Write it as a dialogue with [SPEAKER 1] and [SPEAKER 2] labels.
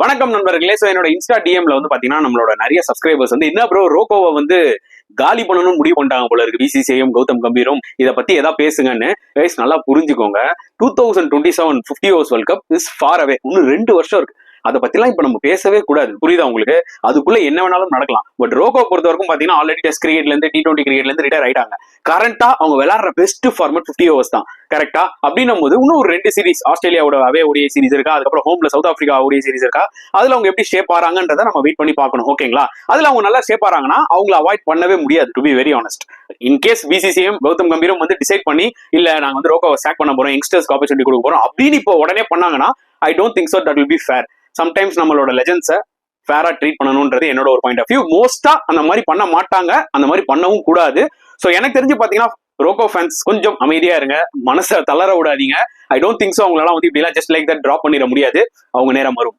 [SPEAKER 1] வணக்கம் நண்பர்களே. சோ என்னோட இன்ஸ்டா டிஎம்ல வந்து பாத்தீங்கன்னா நம்மளோட நிறைய சப்ஸ்கிரைபர்ஸ் வந்து என்ன ப்ரோ ரோகோவை வந்து காலி பண்ணணும்னு முடிவு பண்ணிட்டாங்க போல இருக்கு பிசிசிஐயும் கௌதம் கம்பீரும். இதை பத்தி ஏதாவது பேசுங்கன்னு கைஸ் நல்லா புரிஞ்சுக்கோங்க. 2027 50 overs world cup is far away. இன்னும் 2 வருஷம் இருக்கு. அதை பத்திலாம் இப்ப நம்ம பேசவே கூடாது. புரியுதா உங்களுக்கு? அதுக்குள்ள என்ன வேணாலும் நடக்கலாம். பட் ரோகோ பொறுத்த வரைக்கும் பாத்தீங்கன்னா ஆல்ரெடி டெஸ்ட் கிரிக்கெட்ல இருந்து T20 கிரிக்கெட்ல இருந்து ரிட்டையர் ஆயிட்டாங்க. கரண்டா அவங்க விளையாடுற பெஸ்ட் ஃபார்மட் 50 ஓவர்ஸ் தான். கரெக்டா? அப்படின்னும் போது இன்னும் ஒரு 2 சீரிஸ் ஆஸ்திரேலியாவோட அவே ஓடிஐ சீரிஸ் இருக்கா, அதுக்கப்புறம் ஹோம்ல சவுத் ஆப்பிரிக்கா ஓடிஐ சீரிஸ் இருக்கா, அதுல அவங்க எப்படி ஷேப் ஆறாங்கன்றதை நம்ம வெயிட் பண்ணி பார்க்கணும். ஓகேங்களா? அதுல அவங்க நல்லா ஷேப் ஆறாங்கன்னா அவங்களை அவாய்ட் பண்ணவே முடியாது. To be very honest, in case பிசிசிஐயும் கௌதம் கம்பீரும் வந்து டிசைட் பண்ணி இல்ல நாங்க வந்து ரோகோவை சாக் பண்ண போறோம், யங்ஸ்டர்ஸ்க்கு ஆப்பர்ச்சுனிட்டி கொடுக்க போறோம் அப்படின்னு இப்போ உடனே பண்ணாங்கன்னா I don't think so that will be fair. Sometimes நம்மளோட லெஜண்ட்ஸை ஃபேரா ட்ரீட் பண்ணணும்ன்றது என்னோட ஒரு பாயிண்ட் ஆஃப் வியூ. மோஸ்டா அந்த மாதிரி பண்ண மாட்டாங்க, அந்த மாதிரி பண்ணவும் கூடாது. ஸோ எனக்கு தெரிஞ்சு பாத்தீங்கன்னா ரோகோ ஃபேன்ஸ் கொஞ்சம் அமைதியா இருங்க, மனசை தளர விடாதீங்க. ஐ டோன்ட் திங்க் சோ அவங்களால வந்து இப்படிலாம் ஜஸ்ட் லைக் தட் டிராப் பண்ணிட முடியாது. அவங்க நேரம் வரும்.